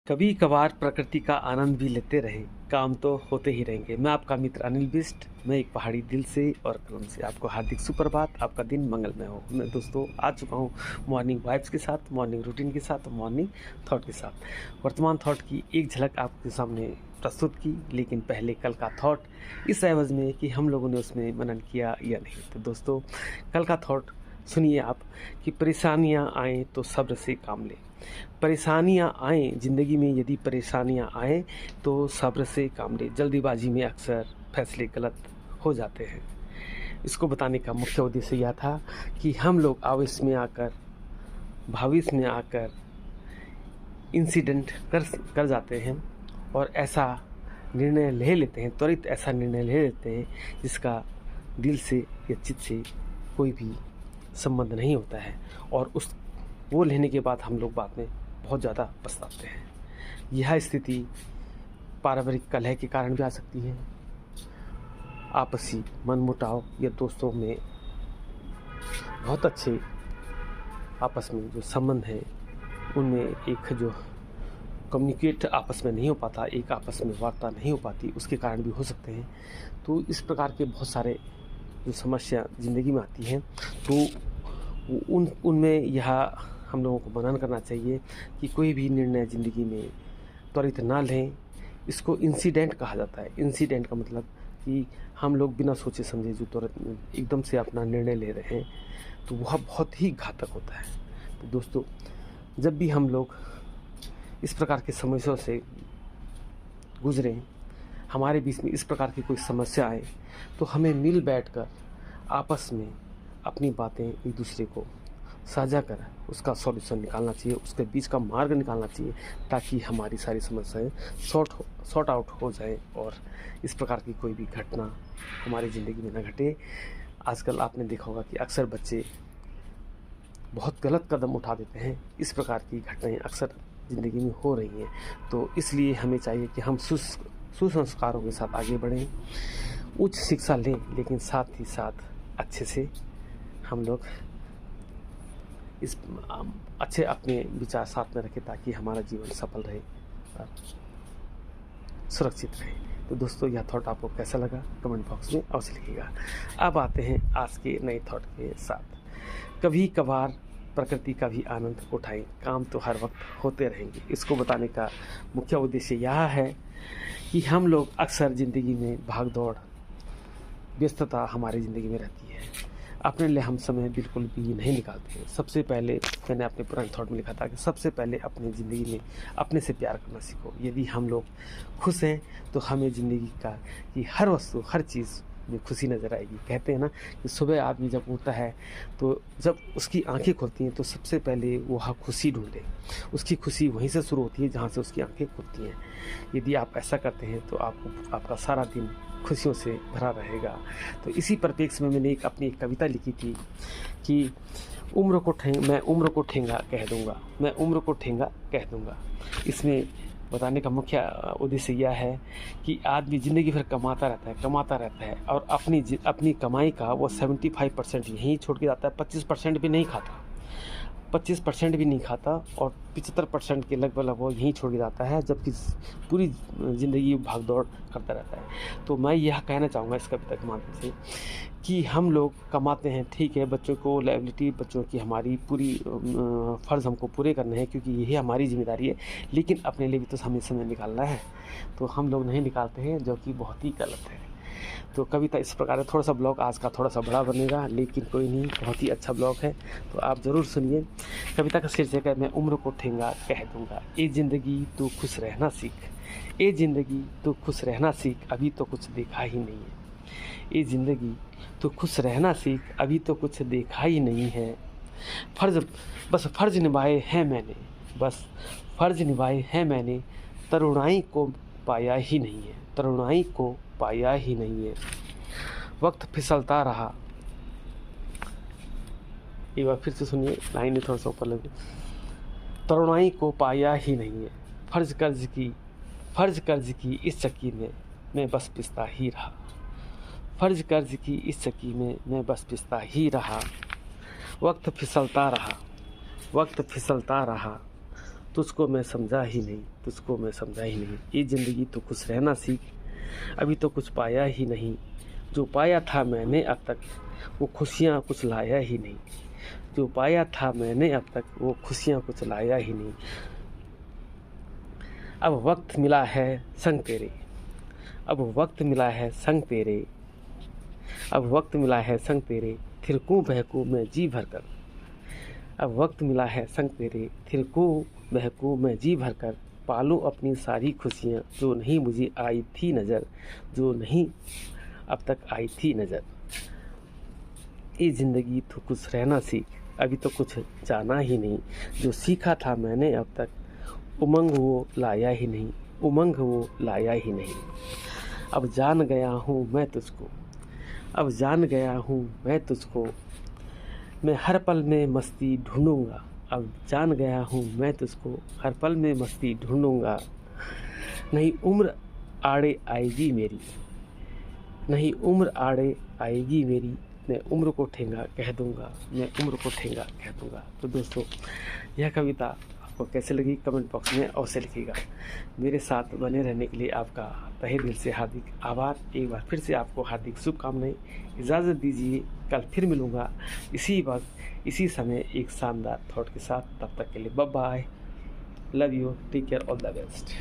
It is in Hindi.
कभी कभार प्रकृति का आनंद भी लेते रहें, काम तो होते ही रहेंगे। मैं आपका मित्र अनिल बिष्ट, मैं एक पहाड़ी दिल से और कलम से आपको हार्दिक सुप्रभात, आपका दिन मंगलमय हो। मैं दोस्तों आ चुका हूँ मॉर्निंग वाइब्स के साथ, मॉर्निंग रूटीन के साथ, मॉर्निंग थॉट के साथ। वर्तमान थॉट की एक झलक आपके सामने प्रस्तुत की, लेकिन पहले कल का थॉट इस एवज में कि हम लोगों ने उसमें मनन किया या नहीं। तो दोस्तों कल का थॉट सुनिए आप कि परेशानियाँ आएँ तो सब्र से काम लें। परेशानियाँ आएँ ज़िंदगी में, यदि परेशानियाँ आएँ तो सब्र से काम लें। जल्दीबाजी में अक्सर फैसले गलत हो जाते हैं। इसको बताने का मुख्य उद्देश्य यह था कि हम लोग आवेश में आकर, भावेश में आकर इंसिडेंट कर जाते हैं और ऐसा निर्णय ले लेते हैं, त्वरित ऐसा निर्णय ले लेते हैं जिसका दिल से या चित्त से कोई भी संबंध नहीं होता है, और वो लेने के बाद हम लोग बाद में बहुत ज़्यादा पछताते हैं। यह स्थिति पारिवारिक कलह के कारण भी आ सकती है, आपसी मनमुटाव या दोस्तों में बहुत अच्छे आपस में जो संबंध है उनमें एक जो कम्युनिकेट आपस में नहीं हो पाता, एक आपस में वार्ता नहीं हो पाती, उसके कारण भी हो सकते हैं। तो इस प्रकार के बहुत सारे जो समस्या ज़िंदगी में आती हैं, तो उनमें यह हम लोगों को मनन करना चाहिए कि कोई भी निर्णय ज़िंदगी में त्वरित ना लें। इसको इंसिडेंट कहा जाता है। इंसिडेंट का मतलब कि हम लोग बिना सोचे समझे जो तुरंत एकदम से अपना निर्णय ले रहे हैं, तो वह बहुत ही घातक होता है। तो दोस्तों, जब भी हम लोग इस प्रकार की समस्याओं से गुजरें, हमारे बीच में इस प्रकार की कोई समस्या आए, तो हमें मिल बैठकर आपस में अपनी बातें एक दूसरे को साझा कर उसका सॉल्यूशन निकालना चाहिए, उसके बीच का मार्ग निकालना चाहिए, ताकि हमारी सारी समस्याएं सॉर्ट आउट हो जाए और इस प्रकार की कोई भी घटना हमारी ज़िंदगी में न घटे। आजकल आपने देखा होगा कि अक्सर बच्चे बहुत गलत कदम उठा देते हैं। इस प्रकार की घटनाएं अक्सर ज़िंदगी में हो रही हैं। तो इसलिए हमें चाहिए कि हम सुसंस्कारों के साथ आगे बढ़ें, उच्च शिक्षा लें, लेकिन साथ ही साथ अच्छे से हम लोग इस अच्छे अपने विचार साथ में रखें, ताकि हमारा जीवन सफल रहे और सुरक्षित रहे। तो दोस्तों, यह थॉट आपको कैसा लगा कमेंट बॉक्स में अवश्य लिखिएगा। अब आते हैं आज के नए थॉट के साथ। कभी कभार प्रकृति का भी आनंद उठाएं, काम तो हर वक्त होते रहेंगे। इसको बताने का मुख्य उद्देश्य यह है कि हम लोग अक्सर ज़िंदगी में भाग दौड़, व्यस्तता हमारी ज़िंदगी में रहती है। अपने लिए हम समय बिल्कुल भी नहीं निकालते हैं। सबसे पहले मैंने अपने पुराने थॉट में लिखा था कि सबसे पहले अपनी ज़िंदगी में अपने से प्यार करना सीखो। यदि हम लोग खुश हैं तो हमें ज़िंदगी का की हर वस्तु, हर चीज़ में खुशी नज़र आएगी। कहते हैं ना कि सुबह आदमी जब उठता है तो जब उसकी आंखें खुलती हैं तो सबसे पहले वह खुशी ढूंढे। उसकी खुशी वहीं से शुरू होती है जहाँ से उसकी आंखें खुलती हैं। यदि आप ऐसा करते हैं तो आपका सारा दिन खुशियों से भरा रहेगा। तो इसी परिप्रेक्ष्य में मैंने अपनी एक कविता लिखी थी कि मैं उम्र को ठेंगा कह दूँगा, मैं उम्र को ठेंगा कह दूँगा। इसमें बताने का मुख्य उद्देश्य यह है कि आदमी ज़िंदगी भर कमाता रहता है और अपनी कमाई का वो 75% यहीं छोड़ के जाता है। 25% भी नहीं खाता, 25% भी नहीं खाता और 75% के लगभग वो यहीं छोड़ के जाता है, जबकि पूरी ज़िंदगी भाग दौड़ करता रहता है। तो मैं यह कहना चाहूँगा इस कविता के माध्यम से कि हम लोग कमाते हैं, ठीक है, बच्चों को लायबिलिटी, बच्चों की हमारी पूरी फ़र्ज़ हमको पूरे करने हैं, क्योंकि यही हमारी ज़िम्मेदारी है। लेकिन अपने लिए भी तो हमें समय निकालना है, तो हम लोग नहीं निकालते हैं, जो कि बहुत ही गलत है। तो कविता इस प्रकार है। थोड़ा सा ब्लॉग आज का थोड़ा सा बड़ा बनेगा, लेकिन कोई नहीं, बहुत ही अच्छा ब्लॉग है, तो आप ज़रूर सुनिए। कविता का शीर्षक है मैं उम्र को ठेंगा कह दूँगा। ए ज़िंदगी तू खुश रहना सीख, ए ज़िंदगी तू खुश रहना सीख, अभी तो कुछ देखा ही नहीं है। ए ज़िंदगी तू खुश रहना सीख, अभी तो कुछ देखा ही नहीं है। फ़र्ज़ निभाए हैं मैंने, बस फ़र्ज़ निभाए हैं मैंने, तरुणाई को पाया ही नहीं है, तरुणाई को पाया ही नहीं है। वक्त फिसलता रहा, एक बार फिर से सुनिए, लाइनें थोड़ा सा ऊपर लगे। तरुणाई को पाया ही नहीं है, फ़र्ज़ कर्ज की इस चक्की में मैं बस पिसता ही रहा, फ़र्ज़ कर्ज की इस चक्की में मैं बस पिसता ही रहा। वक्त फिसलता रहा, तुझको मैं समझा ही नहीं, तुझको मैं समझा ही नहीं। ये ज़िंदगी तो खुश रहना सीख, अभी तो कुछ पाया ही नहीं। जो पाया था मैंने अब तक वो खुशियाँ कुछ लाया ही नहीं। जो पाया था मैंने अब तक वो खुशियाँ कुछ लाया ही नहीं। अब वक्त मिला है संग तेरे, अब वक्त मिला है संग तेरे, अब वक्त मिला है संग तेरे, थिरकूं बहकूं मैं जी भर कर। अब वक्त मिला है संग तेरे, थिरकूं बहकूं मैं जी भर कर। पालूं अपनी सारी खुशियाँ जो नहीं मुझे आई थी नज़र, जो नहीं अब तक आई थी नज़र। ये ज़िंदगी तो कुछ रहना सीख, अभी तो कुछ जाना ही नहीं। जो सीखा था मैंने अब तक उमंग वो लाया ही नहीं, उमंग वो लाया ही नहीं। अब जान गया हूँ मैं तुझको, अब जान गया हूँ मैं तुझको, मैं हर पल में मस्ती ढूंढूंगा। अब जान गया हूँ मैं तुझको, हर पल में मस्ती ढूंढूंगा। नहीं उम्र आड़े आएगी मेरी, नहीं उम्र आड़े आएगी मेरी, मैं उम्र को ठेंगा कह दूंगा, मैं उम्र को ठेंगा कह दूंगा। तो दोस्तों, यह कविता आपको कैसे लगी कमेंट बॉक्स में अवश्य लिखिएगा। मेरे साथ बने रहने के लिए आपका तहे दिल से हार्दिक आभार। एक बार फिर से आपको हार्दिक शुभकामनाएं। इजाज़त दीजिए, कल फिर मिलूँगा इसी वक्त इसी समय एक शानदार थॉट के साथ। तब तक के लिए bye bye, love you, take care, all the best.